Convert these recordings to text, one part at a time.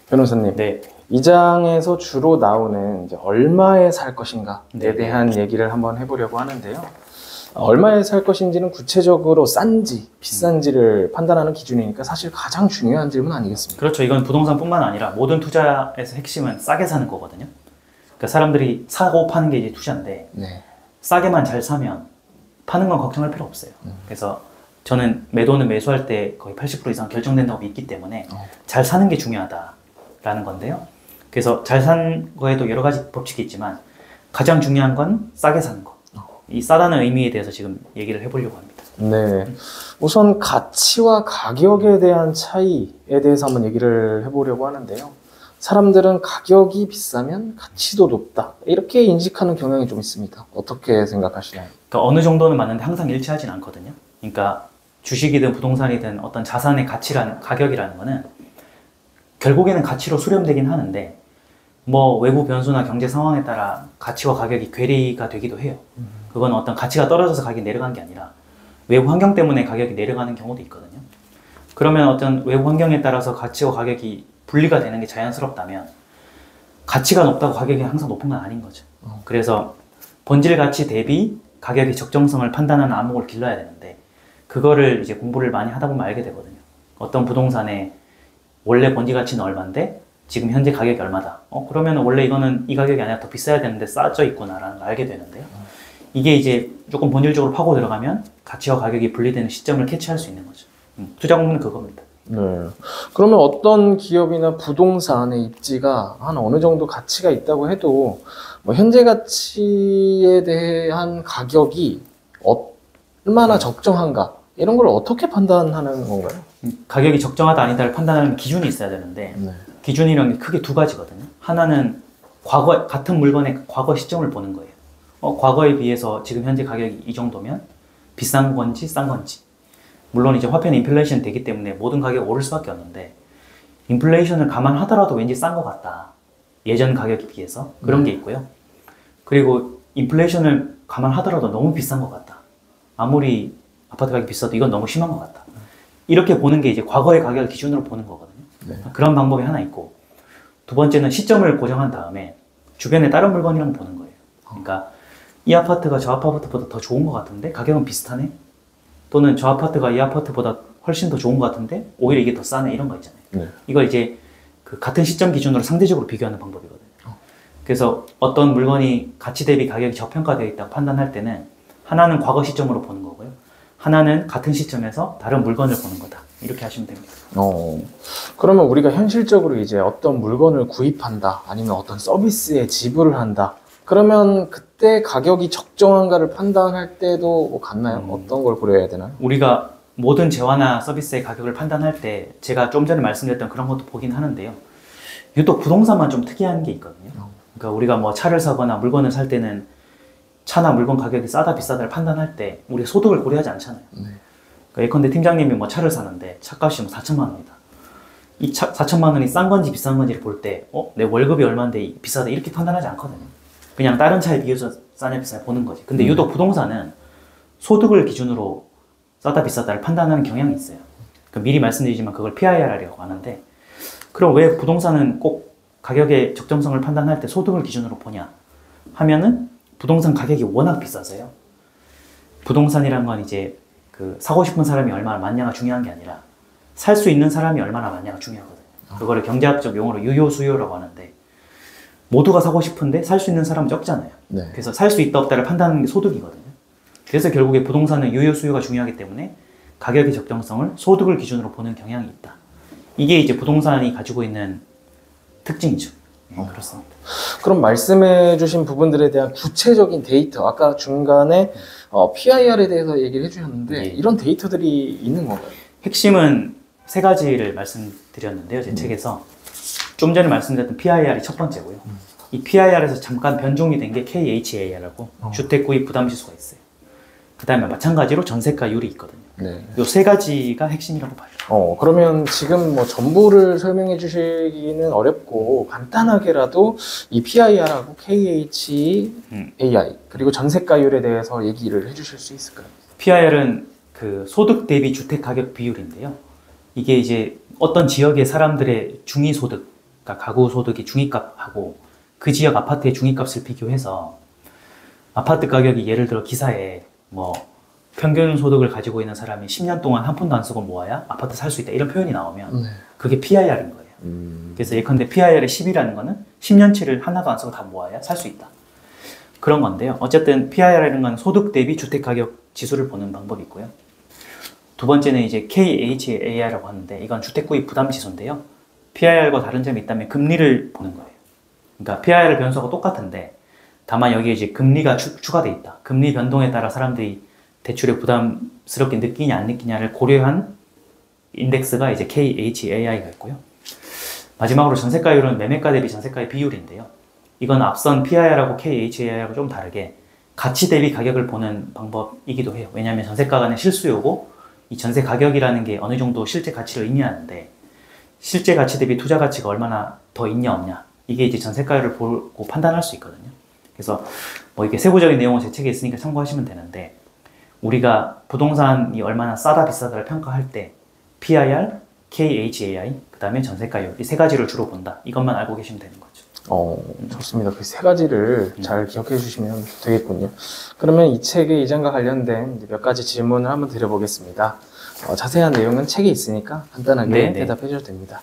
변호사님, 네. 이 장에서 주로 나오는 이제 얼마에 살 것인가에 네. 대한 얘기를 한번 해보려고 하는데요. 얼마에 살 것인지는 구체적으로 싼지 비싼지를 판단하는 기준이니까 사실 가장 중요한 질문 아니겠습니까? 그렇죠. 이건 부동산뿐만 아니라 모든 투자에서 핵심은 싸게 사는 거거든요. 그러니까 사람들이 사고 파는 게 이제 투자인데 네. 싸게만 잘 사면 파는 건 걱정할 필요 없어요. 그래서 저는 매도는 매수할 때 거의 80% 이상 결정된다고 믿기 때문에 잘 사는 게 중요하다라는 건데요. 그래서 잘 사는 거에도 여러 가지 법칙이 있지만 가장 중요한 건 싸게 사는 거. 이 싸다는 의미에 대해서 지금 얘기를 해보려고 합니다. 네. 우선 가치와 가격에 대한 차이에 대해서 한번 얘기를 해보려고 하는데요. 사람들은 가격이 비싸면 가치도 높다, 이렇게 인식하는 경향이 좀 있습니다. 어떻게 생각하시나요? 그러니까 어느 정도는 맞는데 항상 일치하진 않거든요. 그러니까 주식이든 부동산이든 어떤 자산의 가격이라는 거는 결국에는 가치로 수렴되긴 하는데 뭐 외부 변수나 경제 상황에 따라 가치와 가격이 괴리가 되기도 해요. 그건 어떤 가치가 떨어져서 가격이 내려간 게 아니라 외부 환경 때문에 가격이 내려가는 경우도 있거든요. 그러면 어떤 외부 환경에 따라서 가치와 가격이 분리가 되는 게 자연스럽다면 가치가 높다고 가격이 항상 높은 건 아닌 거죠. 그래서 본질 가치 대비 가격의 적정성을 판단하는 안목을 길러야 되는데 그거를 이제 공부를 많이 하다 보면 알게 되거든요. 어떤 부동산의 원래 본질 가치는 얼마인데 지금 현재 가격이 얼마다. 그러면 원래 이거는 이 가격이 아니라 더 비싸야 되는데 싸져 있구나라는 걸 알게 되는데요. 이게 이제 조금 본질적으로 파고 들어가면 가치와 가격이 분리되는 시점을 캐치할 수 있는 거죠. 투자 공부는 그겁니다. 네. 그러면 어떤 기업이나 부동산의 입지가 한 어느 정도 가치가 있다고 해도 뭐 현재 가치에 대한 가격이 얼마나 적정한가, 이런 걸 어떻게 판단하는 건가요? 가격이 적정하다 아니다를 판단하는 기준이 있어야 되는데 네. 기준이라는 게 크게 두 가지거든요. 하나는 같은 물건의 과거 시점을 보는 거예요. 과거에 비해서 지금 현재 가격이 이 정도면 비싼 건지 싼 건지. 물론 이제 화폐는 인플레이션 되기 때문에 모든 가격이 오를 수밖에 없는데 인플레이션을 감안하더라도 왠지 싼 것 같다. 예전 가격에 비해서 그런 게 있고요. 그리고 인플레이션을 감안하더라도 너무 비싼 것 같다. 아무리 아파트 가격이 비싸도 이건 너무 심한 것 같다. 이렇게 보는 게 이제 과거의 가격을 기준으로 보는 거거든요. 네. 그런 방법이 하나 있고 두 번째는 시점을 고정한 다음에 주변에 다른 물건이랑 보는 거예요. 그러니까 이 아파트가 저 아파트보다 더 좋은 것 같은데 가격은 비슷하네? 또는 저 아파트가 이 아파트보다 훨씬 더 좋은 것 같은데 오히려 이게 더 싸네, 이런 거 있잖아요. 네. 이걸 이제 그 같은 시점 기준으로 상대적으로 비교하는 방법이거든요. 그래서 어떤 물건이 가치 대비 가격이 저평가되어 있다고 판단할 때는 하나는 과거 시점으로 보는 거고요. 하나는 같은 시점에서 다른 물건을 보는 거다. 이렇게 하시면 됩니다. 그러면 우리가 현실적으로 이제 어떤 물건을 구입한다, 아니면 어떤 서비스에 지불을 한다, 그러면 그때 가격이 적정한가를 판단할 때도 뭐 같나요? 어떤 걸 고려해야 되나요? 우리가 모든 재화나 서비스의 가격을 판단할 때 제가 좀 전에 말씀드렸던 그런 것도 보긴 하는데요. 유독 부동산만 좀 특이한 게 있거든요. 그러니까 우리가 뭐 차를 사거나 물건을 살 때는 차나 물건 가격이 싸다 비싸다를 판단할 때 우리 소득을 고려하지 않잖아요. 그러니까 예컨대 팀장님이 뭐 차를 사는데 차값이 뭐 4천만 원이다. 이 4천만 원이 싼 건지 비싼 건지를 볼 때 내 월급이 얼마인데 비싸다 이렇게 판단하지 않거든요. 그냥 다른 차에 비해서 싸냐 비싸냐 보는 거지. 근데 유독 부동산은 소득을 기준으로 싸다 비싸다를 판단하는 경향이 있어요. 미리 말씀드리지만 그걸 PIR이라고 하는데, 그럼 왜 부동산은 꼭 가격의 적정성을 판단할 때 소득을 기준으로 보냐 하면은 부동산 가격이 워낙 비싸서요. 부동산이란 건 이제 그 사고 싶은 사람이 얼마나 많냐가 중요한 게 아니라 살 수 있는 사람이 얼마나 많냐가 중요하거든요. 그거를 경제학적 용어로 유효 수요라고 하는데, 모두가 사고 싶은데 살 수 있는 사람은 적잖아요. 네. 그래서 살 수 있다 없다를 판단하는 게 소득이거든요. 그래서 결국에 부동산은 유효 수요가 중요하기 때문에 가격의 적정성을 소득을 기준으로 보는 경향이 있다. 이게 이제 부동산이 가지고 있는 특징이죠. 그렇습니다. 그럼 말씀해 주신 부분들에 대한 구체적인 데이터, 아까 중간에 PIR에 대해서 얘기를 해주셨는데 이런 데이터들이 있는 건가요? 핵심은 세 가지를 말씀드렸는데요. 제 책에서 좀 전에 말씀드렸던 PIR이 첫 번째고요. 이 PIR에서 잠깐 변종이 된 게 KHAR라고 주택 구입 부담 지수가 있어요. 그 다음에 마찬가지로 전세가율이 있거든요. 네. 이 세 가지가 핵심이라고 봐요. 그러면 지금 뭐 전부를 설명해 주시기는 어렵고 간단하게라도 이 PIR하고 KHAI 그리고 전세가율에 대해서 얘기를 해주실 수 있을까요? PIR은 그 소득 대비 주택 가격 비율인데요. 이게 이제 어떤 지역의 사람들의 중위 소득, 그러니까 가구 소득이 중위값하고 그 지역 아파트의 중위값을 비교해서 아파트 가격이 예를 들어 기사에 뭐 평균 소득을 가지고 있는 사람이 10년 동안 한 푼도 안 쓰고 모아야 아파트 살 수 있다 이런 표현이 나오면 네. 그게 PIR인 거예요. 그래서 예컨대 PIR의 10이라는 거는 10년치를 하나도 안 쓰고 다 모아야 살 수 있다. 그런 건데요. 어쨌든 PIR이라는 건 소득 대비 주택 가격 지수를 보는 방법이 있고요. 두 번째는 이제 KHAI라고 하는데 이건 주택 구입 부담 지수인데요. PIR과 다른 점이 있다면 금리를 보는 거예요. 그러니까 PIR 변수가 똑같은데 다만 여기에 이제 금리가 추가돼 있다. 금리 변동에 따라 사람들이 대출에 부담스럽게 느끼냐 안 느끼냐를 고려한 인덱스가 이제 KHAI가 있고요. 마지막으로 전세가율은 매매가 대비 전세가의 비율인데요. 이건 앞선 PIR하고 KHAI하고 좀 다르게 가치 대비 가격을 보는 방법이기도 해요. 왜냐하면 전세가는 실수요고 이 전세 가격이라는 게 어느 정도 실제 가치를 의미하는데 실제 가치 대비 투자 가치가 얼마나 더 있냐 없냐 이게 이제 전세가율을 보고 판단할 수 있거든요. 그래서 뭐 이렇게 세부적인 내용은 제 책에 있으니까 참고하시면 되는데 우리가 부동산이 얼마나 싸다 비싸다를 평가할 때 PIR, KHAI, 그 다음에 전세가율 이 세 가지를 주로 본다. 이것만 알고 계시면 되는 거죠. 좋습니다. 그 세 가지를 잘 기억해 주시면 되겠군요. 그러면 이 책의 이전과 관련된 몇 가지 질문을 한번 드려보겠습니다. 자세한 내용은 책에 있으니까 간단하게 네네. 대답해 주셔도 됩니다.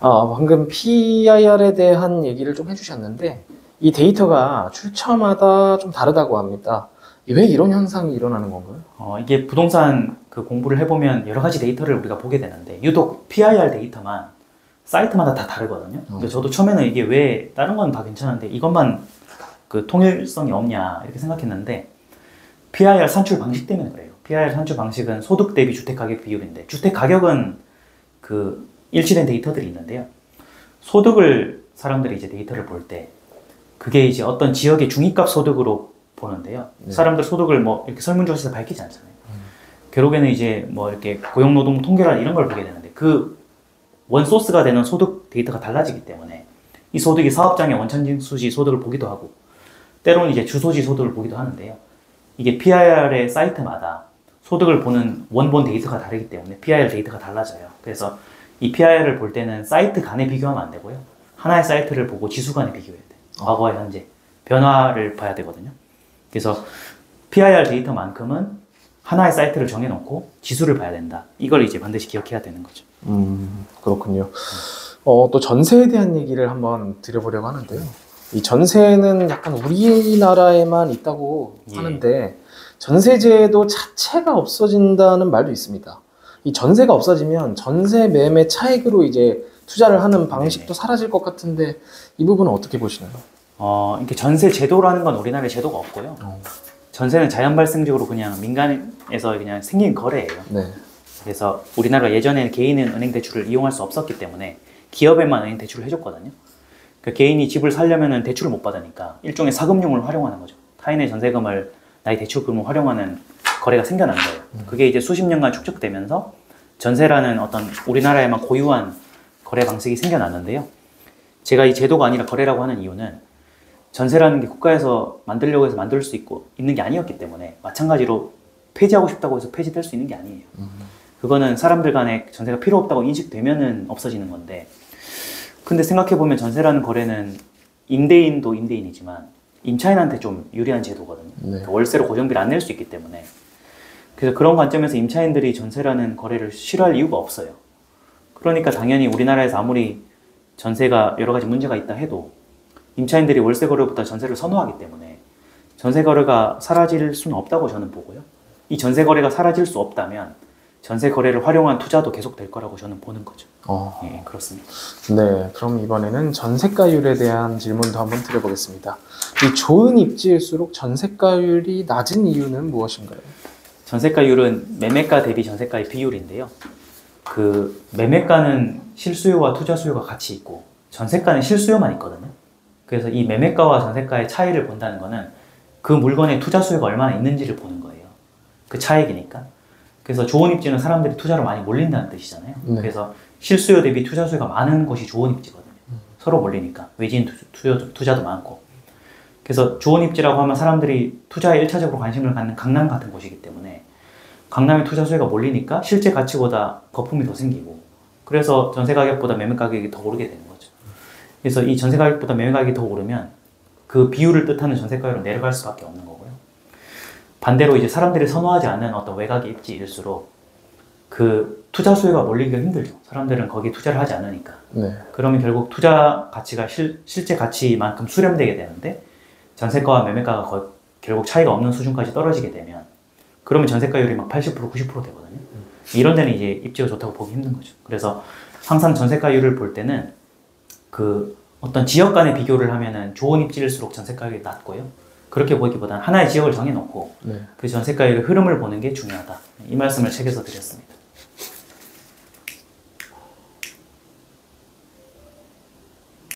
방금 PIR에 대한 얘기를 좀 해주셨는데 이 데이터가 출처마다 좀 다르다고 합니다. 왜 이런 현상이 일어나는 건가요? 이게 부동산 그 공부를 해보면 여러 가지 데이터를 우리가 보게 되는데 유독 PIR 데이터만 사이트마다 다 다르거든요. 근데 저도 처음에는 이게 왜 다른 건 다 괜찮은데 이것만 그 통일성이 없냐 이렇게 생각했는데 PIR 산출 방식 때문에 그래요. PIR 산출 방식은 소득 대비 주택 가격 비율인데 주택 가격은 그 일치된 데이터들이 있는데요. 소득을 사람들이 이제 데이터를 볼 때 그게 이제 어떤 지역의 중위값 소득으로 보는데요. 네. 사람들 소득을 뭐 이렇게 설문조사에서 밝히지 않잖아요. 결국에는 이제 뭐 이렇게 고용노동 통계란 이런 걸 보게 되는데 그 원소스가 되는 소득 데이터가 달라지기 때문에 이 소득이 사업장의 원천징수지 소득을 보기도 하고 때로는 이제 주소지 소득을 보기도 하는데요. 이게 PIR의 사이트마다 소득을 보는 원본 데이터가 다르기 때문에 PIR 데이터가 달라져요. 그래서 이 PIR을 볼 때는 사이트 간에 비교하면 안 되고요. 하나의 사이트를 보고 지수 간에 비교해야 돼요. 과거와 현재 변화를 봐야 되거든요. 그래서 PIR 데이터만큼은 하나의 사이트를 정해놓고 지수를 봐야 된다. 이걸 이제 반드시 기억해야 되는 거죠. 그렇군요. 또 전세에 대한 얘기를 한번 드려보려고 하는데요. 이 전세는 약간 우리나라에만 있다고 예. 하는데 전세제도 자체가 없어진다는 말도 있습니다. 이 전세가 없어지면 전세 매매 차익으로 이제 투자를 하는 방식도 사라질 것 같은데 이 부분은 어떻게 보시나요? 이렇게 전세 제도라는 건 우리나라에 제도가 없고요. 전세는 자연 발생적으로 그냥 민간에서 그냥 생긴 거래예요. 네. 그래서 우리나라가 예전에는 개인은 은행 대출을 이용할 수 없었기 때문에 기업에만 은행 대출을 해줬거든요. 그 개인이 집을 살려면은 대출을 못 받으니까 일종의 사금융을 활용하는 거죠. 타인의 전세금을 나의 대출금을 활용하는 거래가 생겨난 거예요. 그게 이제 수십 년간 축적되면서 전세라는 어떤 우리나라에만 고유한 거래 방식이 생겨났는데요. 제가 이 제도가 아니라 거래라고 하는 이유는 전세라는 게 국가에서 만들려고 해서 만들 수 있는 게 아니었기 때문에 마찬가지로 폐지하고 싶다고 해서 폐지될 수 있는 게 아니에요. 그거는 사람들 간에 전세가 필요 없다고 인식되면은 없어지는 건데 근데 생각해보면 전세라는 거래는 임대인도 임대인이지만 임차인한테 좀 유리한 제도거든요. 네. 그러니까 월세로 고정비를 안 낼 수 있기 때문에 그래서 그런 관점에서 임차인들이 전세라는 거래를 싫어할 이유가 없어요. 그러니까 당연히 우리나라에서 아무리 전세가 여러 가지 문제가 있다 해도 임차인들이 월세 거래보다 전세를 선호하기 때문에 전세 거래가 사라질 수는 없다고 저는 보고요. 이 전세 거래가 사라질 수 없다면 전세 거래를 활용한 투자도 계속 될 거라고 저는 보는 거죠. 예, 그렇습니다. 네, 그럼 이번에는 전세가율에 대한 질문도 한번 드려보겠습니다. 이 좋은 입지일수록 전세가율이 낮은 이유는 무엇인가요? 전세가율은 매매가 대비 전세가의 비율인데요. 그 매매가는 실수요와 투자 수요가 같이 있고 전세가는 실수요만 있거든요. 그래서 이 매매가와 전세가의 차이를 본다는 거는 그 물건의 투자 수요가 얼마나 있는지를 보는 거예요. 그 차익이니까. 그래서 좋은 입지는 사람들이 투자로 많이 몰린다는 뜻이잖아요. 네. 그래서 실수요 대비 투자 수요가 많은 것이 좋은 입지거든요. 서로 몰리니까. 외진 투자도 많고. 그래서 좋은 입지라고 하면 사람들이 투자에 1차적으로 관심을 갖는 강남 같은 곳이기 때문에 강남의 투자 수요가 몰리니까 실제 가치보다 거품이 더 생기고 그래서 전세 가격보다 매매 가격이 더 오르게 되는 거죠. 그래서 이 전세 가격보다 매매 가격이 더 오르면 그 비율을 뜻하는 전세가율은 내려갈 수밖에 없는 거고요. 반대로 이제 사람들이 선호하지 않는 어떤 외곽의 입지일수록 그 투자 수요가 몰리기가 힘들죠. 사람들은 거기 투자를 하지 않으니까. 네. 그러면 결국 투자 가치가 실제 가치만큼 수렴되게 되는데 전세가와 매매가가 결국 차이가 없는 수준까지 떨어지게 되면 그러면 전세가율이 막 80%, 90% 되거든요. 이런 데는 이제 입지가 좋다고 보기 힘든 거죠. 그래서 항상 전세가율을 볼 때는 그 어떤 지역 간의 비교를 하면은 좋은 입지일수록 전세가율이 낮고요. 그렇게 보기보다는 하나의 지역을 정해놓고 네. 그 전세가율의 흐름을 보는 게 중요하다. 이 말씀을 책에서 드렸습니다.